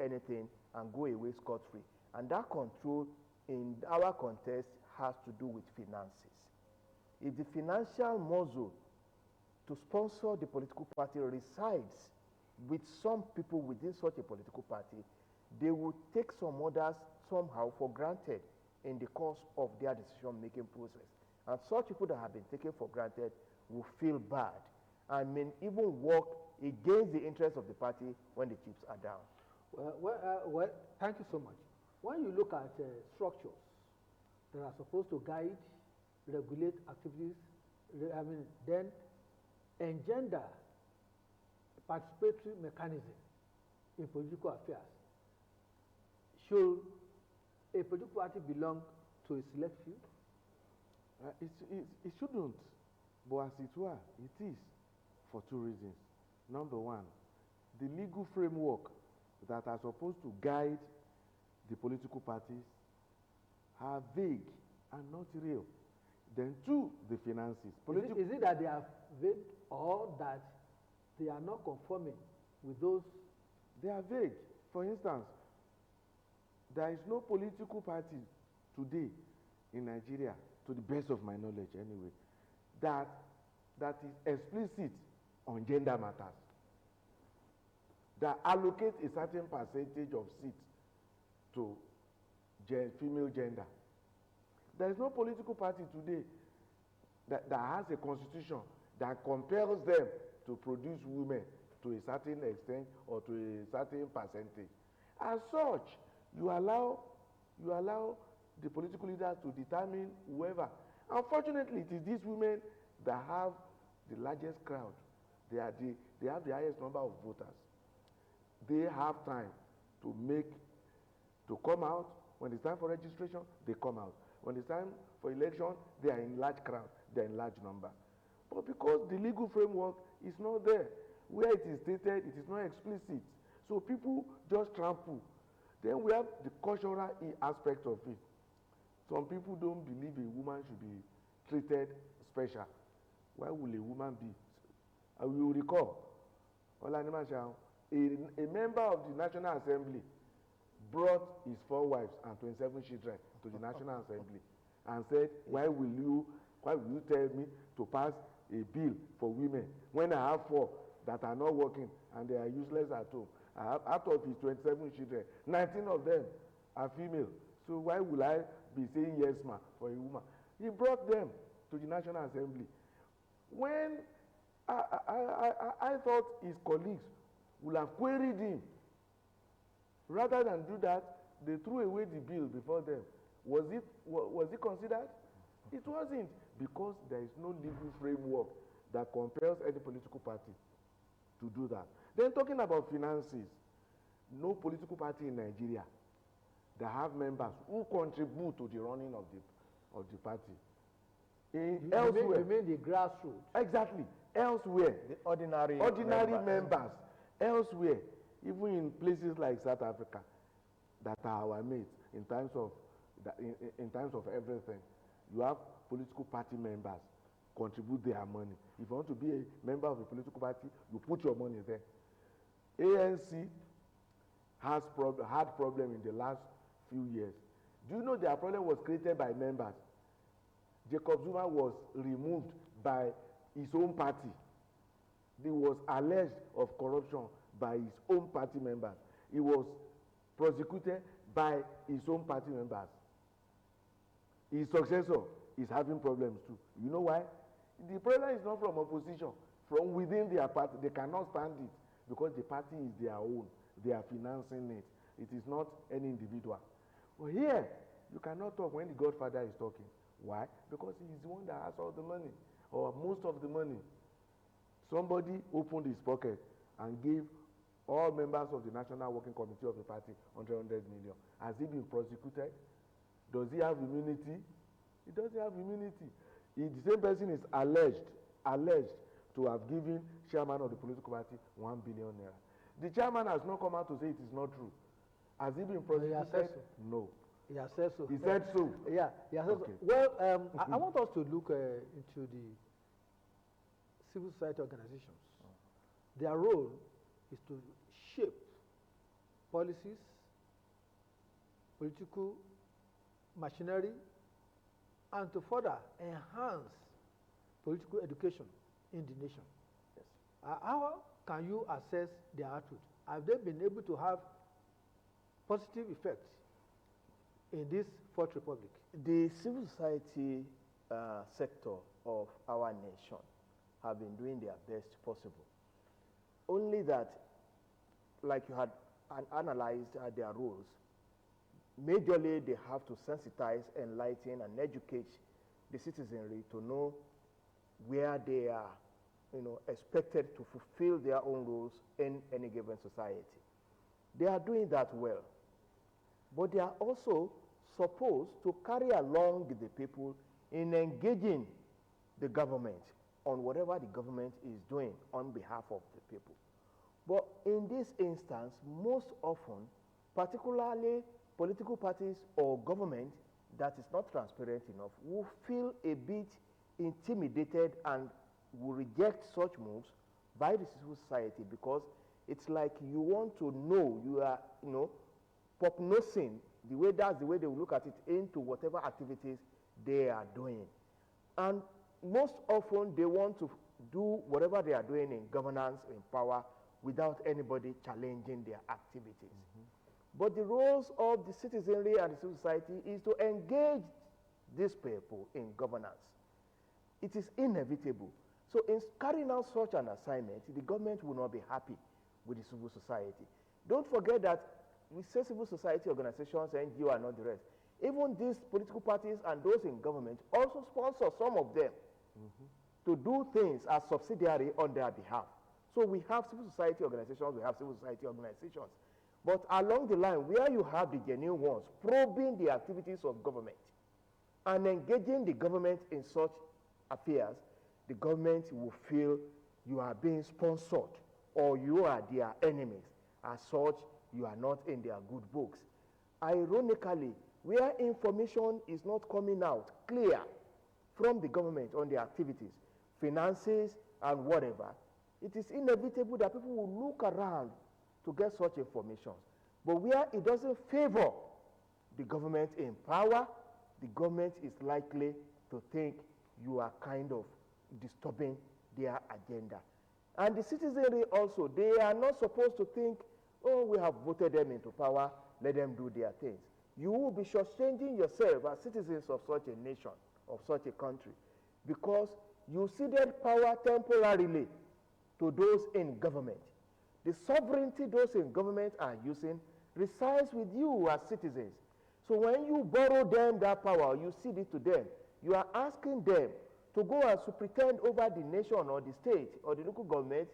anything and go away scot-free. And that control in our context has to do with finances. If the financial muscle to sponsor the political party resides with some people within such a political party, they will take some others somehow for granted in the course of their decision-making process. And such people that have been taken for granted will feel bad and may even work against the interests of the party when the chips are down. Well, thank you so much. When you look at structures that are supposed to guide, regulate activities, then engender participatory mechanism in political affairs, should a political party belong to a select few? It shouldn't, but as it were, it is for two reasons. Number one, the legal framework that are supposed to guide the political parties are vague and not real. Then two, the finances. Is it that they are vague or that they are not conforming with those? They are vague. For instance, there is no political party today in Nigeria, to the best of my knowledge anyway, that is explicit on gender matters, that allocate a certain percentage of seats to female gender. There is no political party today that has a constitution that compels them to produce women to a certain extent or to a certain percentage. As such, you allow the political leaders to determine whoever. Unfortunately, it is these women that have the largest crowd. They have the highest number of voters. They have time to come out. When it's time for registration, they come out. When it's time for election, they are in large crowd, they are in large number. But because the legal framework is not there, where it is stated, it is not explicit. So people just trample. Then we have the cultural aspect of it. Some people don't believe a woman should be treated special. Why will a woman be? I will recall, a member of the National Assembly brought his 4 wives and 27 children to the National Assembly and said, why will you tell me to pass a bill for women when I have 4 that are not working and they are useless at home? Out of his 27 children, 19 of them are female. So why will I be saying yes, ma, for a woman? He brought them to the National Assembly. When I thought his colleagues would have queried him. Rather than do that, they threw away the bill before them. Was it considered? It wasn't, because there is no legal framework that compels any political party to do that. Then talking about finances, no political party in Nigeria that have members who contribute to the running of the party. Elsewhere, you mean the grassroots? Exactly. Elsewhere, the ordinary members. Elsewhere, even in places like South Africa, that are our mates in terms of everything, you have political party members contribute their money. If you want to be a member of a political party, you put your money there. ANC had problem in the last few years. Do you know their problem was created by members? Jacob Zuma was removed by his own party. He was alleged of corruption by his own party members. He was prosecuted by his own party members. His successor is having problems too. You know why? The problem is not from opposition, from within their party. They cannot stand it because the party is their own. They are financing it. It is not any individual. But here, you cannot talk when the Godfather is talking. Why? Because he is the one that has all the money, or most of the money. Somebody opened his pocket and gave all members of the National Working Committee of the party 100 million. Has he been prosecuted? Does he have immunity? He doesn't have immunity. The same person is alleged to have given chairman of the political party 1 billion naira. The chairman has not come out to say it is not true. Has he been prosecuted? No. He has said so. He said so. Yeah, he has said Okay. so. Well, I want us to look into the civil society organizations. Their role is to shape policies, political machinery, and to further enhance political education in the nation. Yes. How can you assess their attitude? Have they been able to have positive effects in this Fourth Republic? The civil society sector of our nation have been doing their best possible. Only that, like you had analyzed their roles, majorly they have to sensitize, enlighten, and educate the citizenry to know where they are, expected to fulfill their own roles in any given society. They are doing that well. But they are also supposed to carry along the people in engaging the government on whatever the government is doing on behalf of the people. But in this instance, most often, particularly political parties or government that is not transparent enough, will feel a bit intimidated and will reject such moves by the civil society, because it's like you want to know, you are, prognosing, that's the way they will look at it, into whatever activities they are doing. And most often they want to do whatever they are doing in governance, in power, without anybody challenging their activities. But the roles of the citizenry and the civil society is to engage these people in governance. It is inevitable. So in carrying out such an assignment, the government will not be happy with the civil society. Don't forget that we say civil society organizations, NGO, and not the rest. Even these political parties and those in government also sponsor some of them to do things as subsidiary on their behalf. So we have civil society organizations, we have civil society organizations. But along the line, where you have the genuine ones probing the activities of government and engaging the government in such affairs, the government will feel you are being sponsored or you are their enemies. As such, you are not in their good books. Ironically, where information is not coming out clear from the government on their activities, finances, and whatever, it is inevitable that people will look around to get such information. But where it doesn't favor the government in power, the government is likely to think you are kind of disturbing their agenda. And the citizenry also, they are not supposed to think, oh, we have voted them into power, let them do their things. You will be shortchanging yourself as citizens of such a nation, of such a country, because you ceded power temporarily to those in government. The sovereignty those in government are using resides with you as citizens. So when you borrow them that power, you cede it to them, you are asking them to go and superintend over the nation or the state or the local government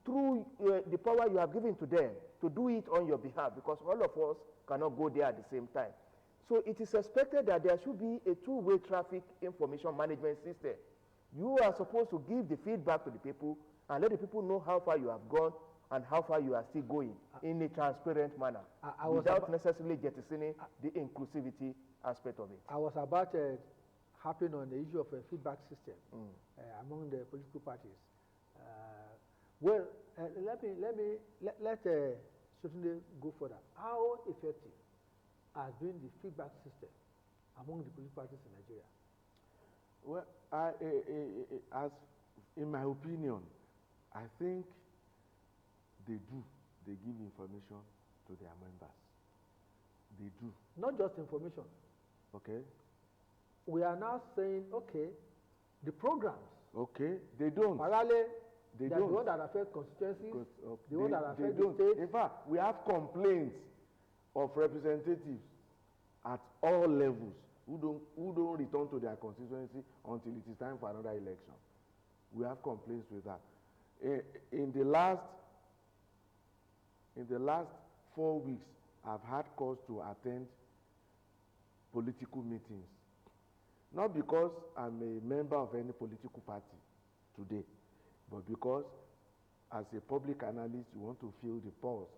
through the power you have given to them to do it on your behalf, because all of us cannot go there at the same time. So it is expected that there should be a two-way traffic information management system. You are supposed to give the feedback to the people and let the people know how far you have gone and how far you are still going in a transparent manner, without necessarily jettisoning the inclusivity aspect of it. I was about harping on the issue of a feedback system among the political parties. Let certainly go further. How effective has been the feedback system among the political parties in Nigeria? Well, as in my opinion, I think they do. They give information to their members. They do. Not just information. Okay. We are now saying, okay, the programs. Okay. They don't. Parallel, they the don't. one that affect constituencies, okay. the one that affect the don't. state. In fact, we have complaints of representatives at all levels who don't return to their constituency until it is time for another election. We have complaints with that. In the last 4 weeks, I've had cause to attend political meetings. Not because I'm a member of any political party today, but because as a public analyst, you want to feel the pulse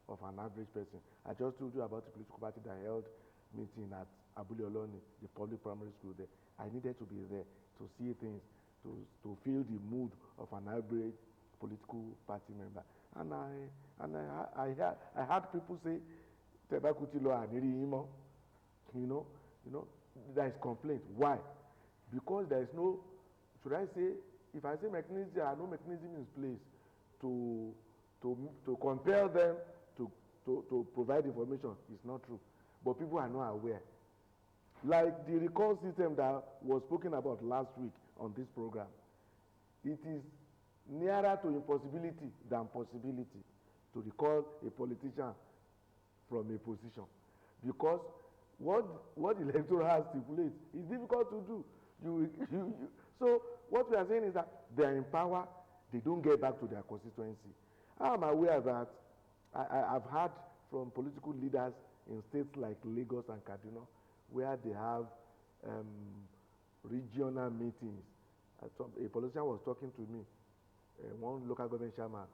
of an average person. I just told you about the political party that held meeting at Abule Oloni, the public primary school there. I needed to be there to see things, to feel the mood of an average political party member. And I heard people say, Tebakuti law aniri imo. You know, there is complaint. Why? Because there is no, should I say, if I say mechanism, there are no mechanism in place to compel them to provide information. It's not true. But people are not aware. Like the recall system that was spoken about last week on this program, it is nearer to impossibility than possibility to recall a politician from a position. Because what the electoral has stipulates is difficult to do. So what we are saying is that they are in power, they don't get back to their constituency. I'm aware that I've heard from political leaders in states like Lagos and Kaduna, where they have regional meetings. A politician was talking to me. One local government chairman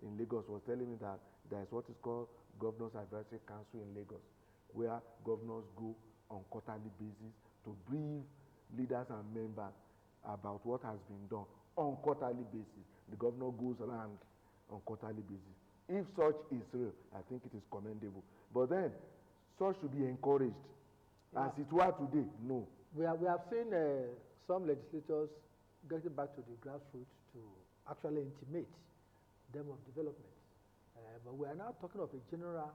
in Lagos was telling me that there is what is called Governors Advisory Council in Lagos, where governors go on quarterly basis to brief leaders and members about what has been done on quarterly basis. The governor goes around on quarterly basis. If such is real, I think it is commendable. But then, such should be encouraged. As it were today, no. We have seen some legislators getting back to the grassroots to actually intimate them of development. But we are now talking of a general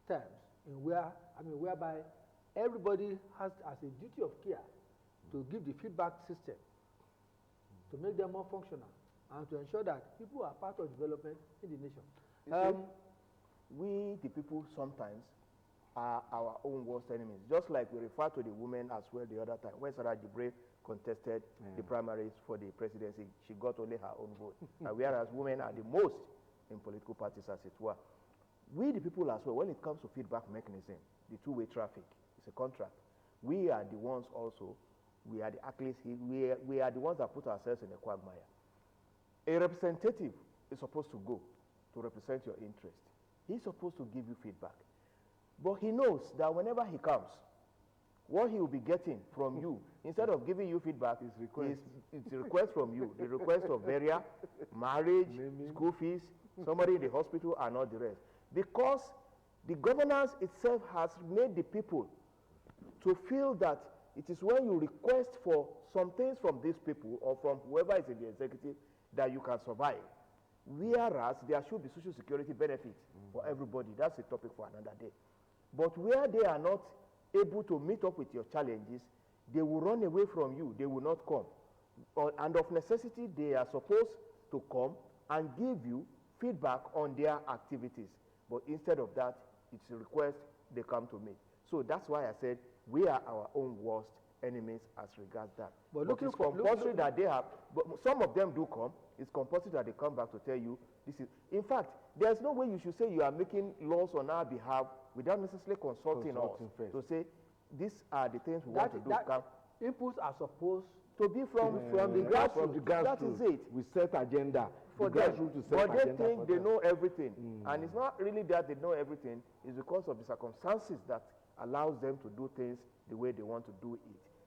terms in whereby everybody has as a duty of care to give the feedback system to make them more functional and to ensure that people are part of development in the nation. We, the people, sometimes are our own worst enemies. Just like we refer to the women as well the other time. When Sarah Jibril contested the primaries for the presidency, she got only her own vote. Whereas women are the most in political parties, as it were. We, the people as well, when it comes to feedback mechanism, the two-way traffic, it's a contract. We are the ones also, we are the Achilles heel, we are the ones that put ourselves in a quagmire. A representative is supposed to go to represent your interest. He's supposed to give you feedback. But he knows that whenever he comes, what he will be getting from you, instead of giving you feedback, it's a request from you. The request of burial, marriage, school fees, somebody in the hospital, and all the rest. Because the governance itself has made the people to feel that it is when you request for some things from these people or from whoever is in the executive that you can survive. Whereas there should be social security benefits for everybody. That's a topic for another day. But where they are not able to meet up with your challenges, they will run away from you. They will not come. And of necessity, they are supposed to come and give you feedback on their activities. But instead of that, it's a request they come to me. So that's why I said we are our own worst enemies as regards that. But it's compulsory that they have, but some of them do come. It's compulsory that they come back to tell you this is. In fact, there's no way you should say you are making laws on our behalf without necessarily consulting us first. To say these are the things we want to do. Inputs are supposed to be from the grassroots. That is it. We set agenda. For them. But they think they know everything. And it's not really that they know everything. It's because of the circumstances that allows them to do things the way they want to do it.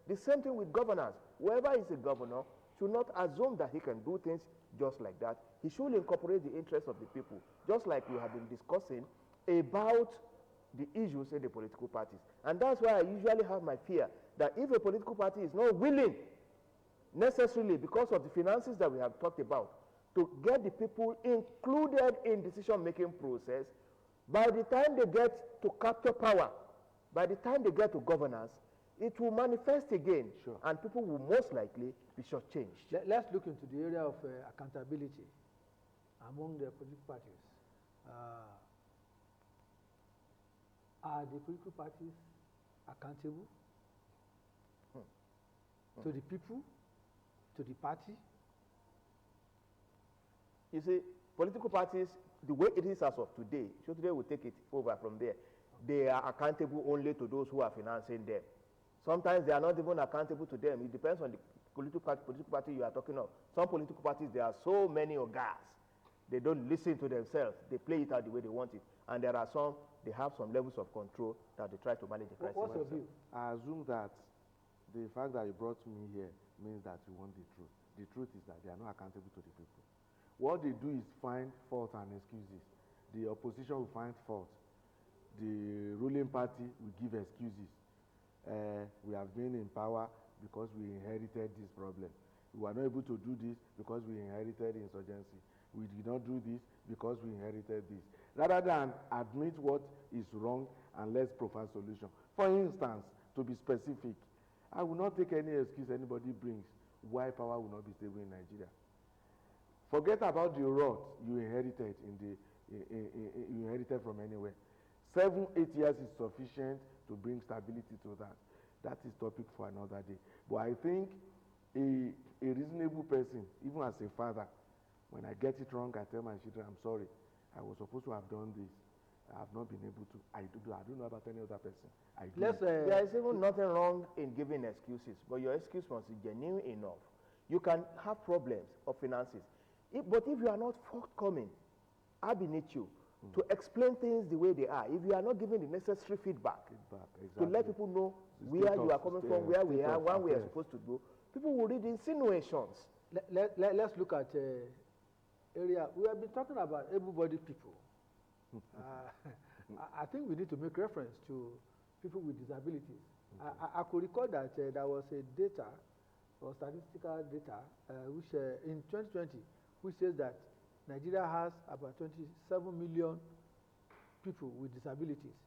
The same thing with governors. Whoever is a governor should not assume that he can do things just like that. He should incorporate the interests of the people, just like we have been discussing about the issues in the political parties. And that's why I usually have my fear that if a political party is not willing, necessarily because of the finances that we have talked about, to get the people included in decision-making process, by the time they get to capture power, by the time they get to governance, it will manifest again, and people will most likely be shortchanged. Let's look into the area of accountability among the political parties. Are the political parties accountable to the people, to the party? You see, political parties, the way it is as of today, so today will take it over from there. They are accountable only to those who are financing them. Sometimes they are not even accountable to them. It depends on the political party you are talking of. Some political parties, there are so many organs. They don't listen to themselves. They play it out the way they want it. And there are some, they have some levels of control that they try to manage the crisis. What's your view? I assume that the fact that you brought me here means that you want the truth. The truth is that they are not accountable to the people. What they do is find fault and excuses. The opposition will find fault. The ruling party will give excuses. We have been in power because we inherited this problem. We were not able to do this because we inherited insurgency. We did not do this because we inherited this. Rather than admit what is wrong and let's provide solution. For instance, to be specific, I will not take any excuse anybody brings why power will not be stable in Nigeria. Forget about the rot you inherited you inherited from anywhere. 7, 8 years is sufficient to bring stability to that. That is topic for another day. But I think a reasonable person, even as a father, when I get it wrong, I tell my children, I'm sorry. I was supposed to have done this. I have not been able to. I don't know about any other person. There is even nothing wrong in giving excuses, but your excuse must be genuine enough. You can have problems of finances, but if you are not forthcoming, ab initio, to explain things the way they are, if you are not giving the necessary feedback, exactly. to let people know where you are coming from, where we are, where we are supposed to go, people will read insinuations. Let's look at area. We have been talking about able-bodied people. I think we need to make reference to people with disabilities. I could recall that there was a data, or statistical data, which in 2020, which says that Nigeria has about 27 million people with disabilities.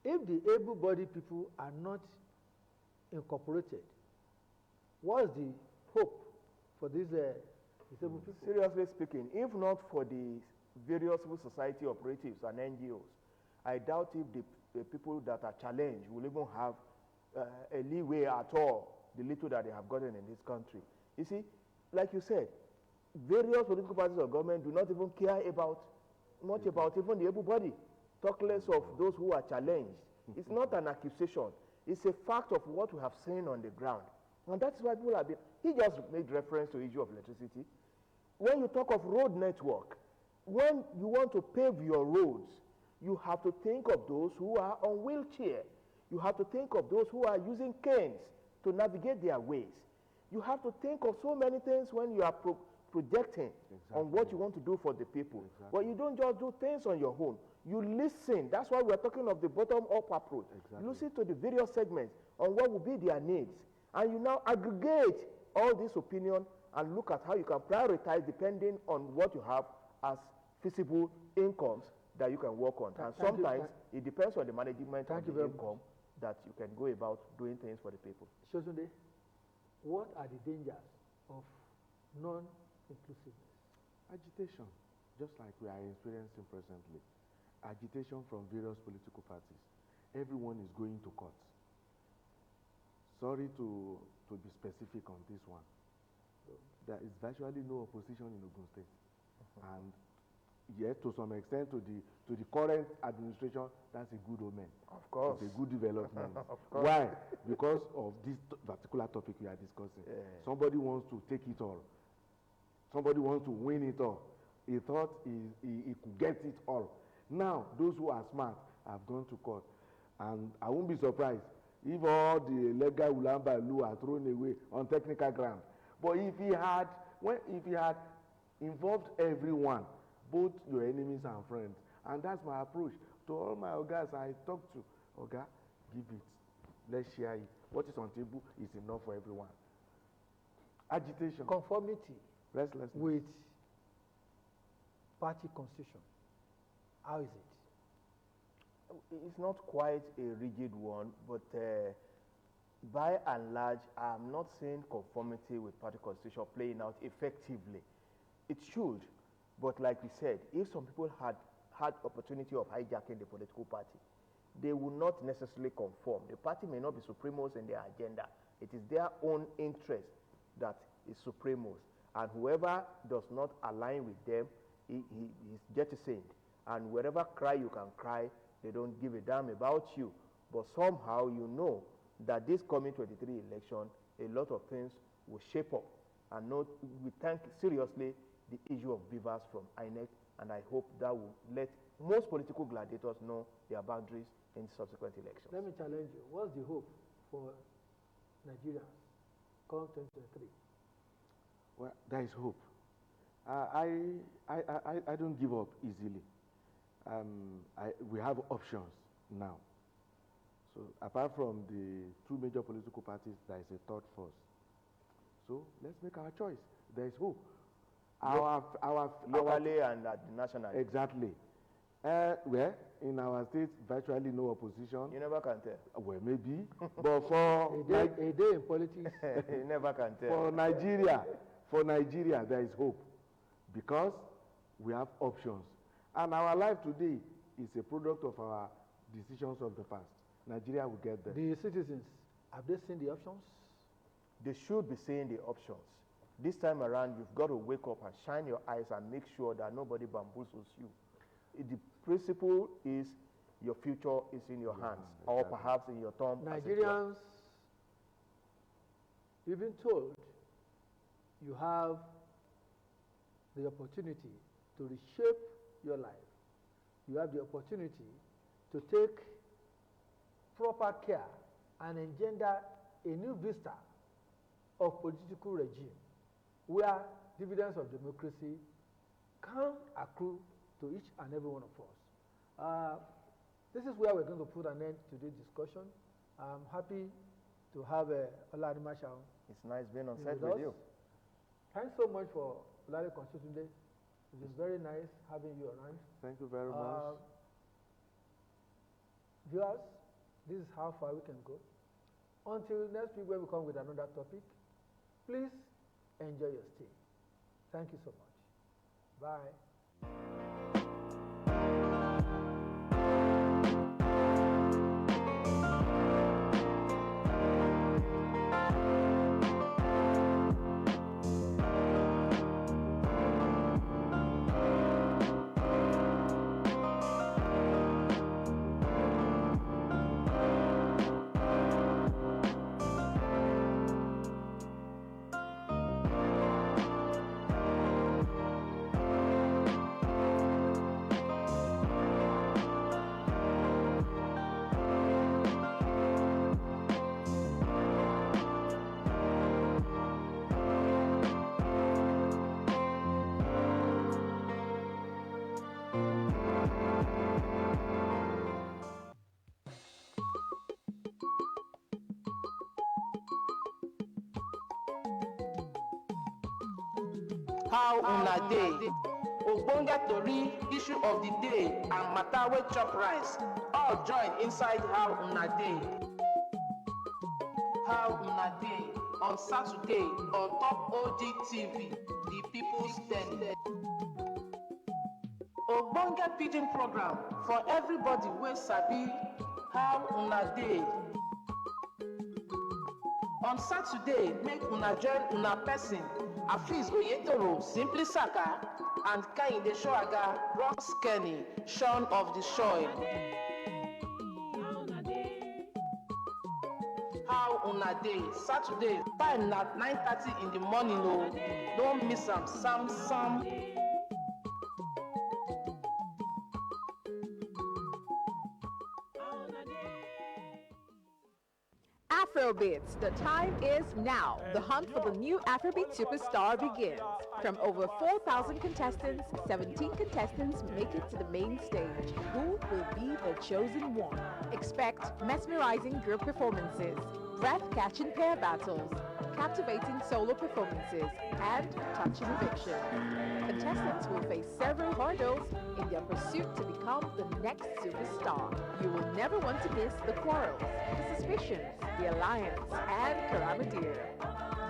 If the able-bodied people are not incorporated, what is the hope for these disabled people? Seriously speaking, if not for the various civil society operatives and NGOs, I doubt if the people that are challenged will even have a leeway at all, the little that they have gotten in this country. You see, like you said, various political parties of government do not even care much about even the able-bodied, talk less of those who are challenged. It's not an accusation. It's a fact of what we have seen on the ground. And that's why people have been, he just made reference to the issue of electricity. When you talk of road network, when you want to pave your roads, you have to think of those who are on wheelchair. You have to think of those who are using canes to navigate their ways. You have to think of so many things when you are projecting on what you want to do for the people. But you don't just do things on your own. You listen. That's why we're talking of the bottom-up approach. You listen to the various segments on what will be their needs. And you now aggregate all this opinion and look at how you can prioritize depending on what you have as feasible incomes that you can work on. And sometimes it depends on the management of the income that you can go about doing things for the people. Shosunde, what are the dangers of non-inclusiveness? Agitation, just like we are experiencing presently. Agitation from various political parties. Everyone is going to court. Sorry to be specific on this one. There is virtually no opposition in Ogun State. And yet, to some extent, to the current administration, that's a good omen. Of course. It's a good development. Of course. Why? Because of this particular topic we are discussing. Yeah. Somebody wants to take it all. Somebody wants to win it all. He thought he could get it all. Now, those who are smart have gone to court. And I won't be surprised if all the legal ulamba law are thrown away on technical ground. But if he had involved everyone, both your enemies and friends, and that's my approach to all my ogas I talk to. Oga, give it. Let's share it. What is on table is enough for everyone. Agitation. Conformity Restlessness. with party constitution. How is it? It's not quite a rigid one, but by and large, I'm not seeing conformity with party constitution playing out effectively. It should, but like we said, if some people had opportunity of hijacking the political party, they will not necessarily conform. The party may not be supremos in their agenda. It is their own interest that is supremos. And whoever does not align with them, he is jettisoned. And wherever cry you can cry, they don't give a damn about you. But somehow you know that this coming 23 election, a lot of things will shape up. And we take seriously the issue of beavers from INEC, and I hope that will let most political gladiators know their boundaries in subsequent elections. Let me challenge you. What's the hope for Nigerians come 2023? Well, there is hope. I don't give up easily. We have options now. So apart from the two major political parties, there is a third force. So let's make our choice. There is hope. Locally and at the national. Exactly. Well, in our state, virtually no opposition. You never can tell. Well, maybe. But for a day in politics. You never can tell. For Nigeria, there is hope because we have options. And our life today is a product of our decisions of the past. Nigeria will get there. The citizens, have they seen the options? They should be seeing the options. This time around, you've got to wake up and shine your eyes and make sure that nobody bamboozles you. The principle is your future is in your hands, exactly. Or perhaps in your thumb. Nigerians, you've been told you have the opportunity to reshape your life. You have the opportunity to take proper care and engender a new vista of political regime where dividends of democracy can accrue to each and every one of us. This is where we're going to put an end to this discussion. I'm happy to have Olani Marshall. It's nice being on set with you. Thanks so much for Olani Constitute. It is very nice having you around. Thank you very much. Viewers, this is how far we can go. Until next week when we come with another topic, please enjoy your stay. Thank you so much. Bye. How una dey? Ogbonge tori, issue of the day and matter wey chop rice all join inside How Una Dey. How Una Dey on Saturday on top OGTV, the People's Den. Ogbonge pidgin program for everybody wey sabi how una dey. On Saturday, make una join una person Afeez Oyetoro, Simply Saka, and Kehinde Shoaga, Ross Kenny, Sean of the Soil. How Una Dey, Saturday, time at 9:30 in the morning. Oh, don't miss am, Sam. Afrobeats, the time is now. The hunt for the new Afrobeat superstar begins. From over 4,000 contestants, 17 contestants make it to the main stage. Who will be the chosen one? Expect mesmerizing group performances, breath-catching pair battles, captivating solo performances, and touching eviction. Contestants will face several hurdles in their pursuit to become the next superstar. You will never want to miss the quarrels, the suspicions, the alliance, and Karamadere.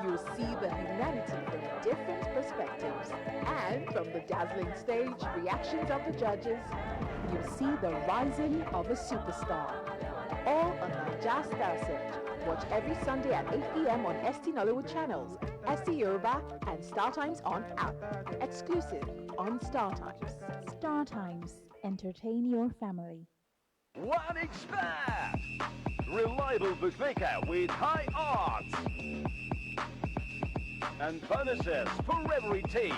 You'll see the humanity from different perspectives, and from the dazzling stage reactions of the judges, you'll see the rising of a superstar. All on Naija Star Search. Watch every Sunday at 8 p.m. on ST Nollywood channels, ST Yoruba, and Star Times on app. Exclusive on Star Times. Star Times. Entertain your family. One Expert! Reliable bookmaker with high odds. And bonuses for every taste.